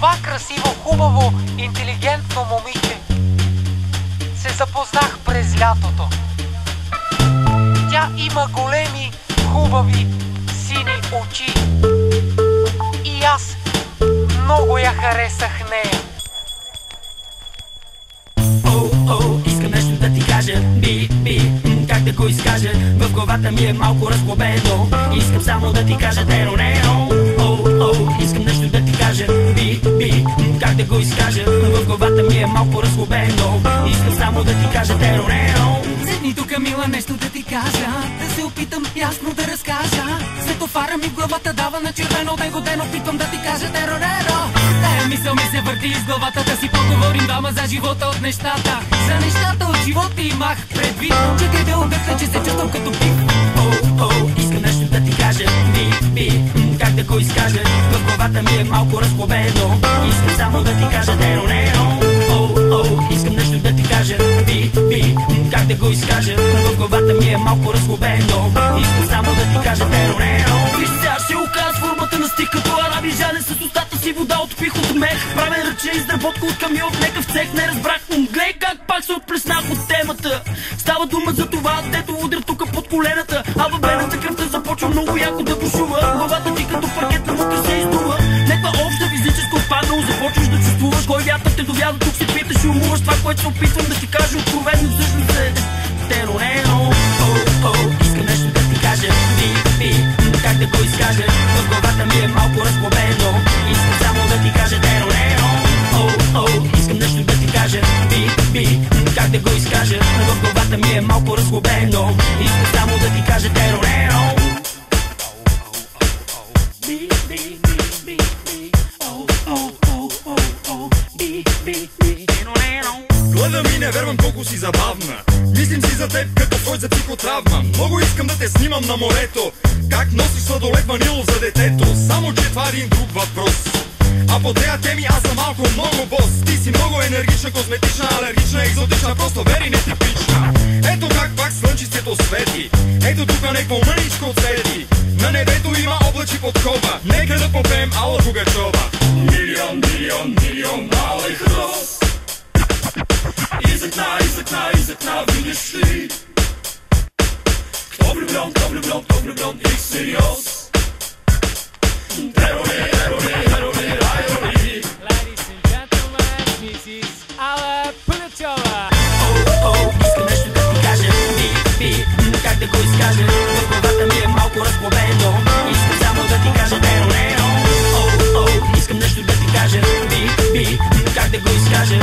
това красиво, хубаво, интелигентно момиче се запознах през лятото. Тя има големи, хубави, сини очи. И аз много я харесах нея. Искам нещо да ти кажа, как да го изкажа? В главата ми е малко разглобено. Искам само да ти кажа теро-неро. Искам нещо да ти кажа, как да го изкажа? В главата ми е малко разглобено. Искам само да ти кажа теро-неро. Седни тук, мила, нещо да ти кажа. Да се опитам ясно да разкажа. Светофара ми в главата дава на червено. Ден ден опитвам да ти кажа теро-неро. Тая мисъл ми се върти из главата. Да си поговорим двама за живота от нещата. За нещата от живота имах предвид. Чакай да обясня, че се чувствам като пив. Искам нещо да ти кажа, как да го изкажа? В главата ми е малко разглобено. Искам само да ти кажа теро-неро. Искам нещо да ти кажа, как да го изкажа? В главата ми е малко разглобено. Искам само да ти кажа теро-неро. Виж сега ще оказ формата на стих като араби. Жаден с устата си вода отпих от мех. Правен ръче изработка от камион в некъв цех. Не разбрах, гледай как пак се отплеснах от темата. Става дума за това, дето удря тука под колената. А във вената кръвта започва много яко да бушува. Главата ти като паркет на мутър се издува. Неква обща физическа отпаднало започваш да чувствуваш. Кой вятър те довяда, тук се питаш и умуваш. Това, което се опитвам да ти кажа откровенно, всъщност е теро-неро. Искам нещо да ти кажа, как да го изкажа? В главата ми е малко разглобено. Искам само да ти кажа теро-неро. Искам нещо да ти кажа, как да го изкажа? В главата ми е малко разглобено. Искам само да ти кажа теро-неро. Гледам и не вервам колко си забавна. Мислим си за теб като твой за психотравма. Много искам да те снимам на морето. Как носиш сладолед ванилов за детето. Само че това е един друг въпрос. А по тея теми аз съм малко много бос. Ти си много енергична, козметична, алергична, екзотична, просто вери нетипична. Ето как пак слънчицето свети. Ето тук некво мъничко отсвети. На небето има облачи под коба. Нека да попеем Алла Пугачова. Милион, милион, милион малых роз. Из окна видишь ли? Кто влюблен, кто влюблен, кто влюблен и всерьез? Тероре, тероре, тероре, тероре. Ladies and gentlemen, Mrs. Alla Pugacheva. Искам нещо да ти кажа, как да го изкажа? В главата ми е малко разглобено. Искам само да ти кажа теро-неро. Искам нещо да ти кажа, как да го изкажа?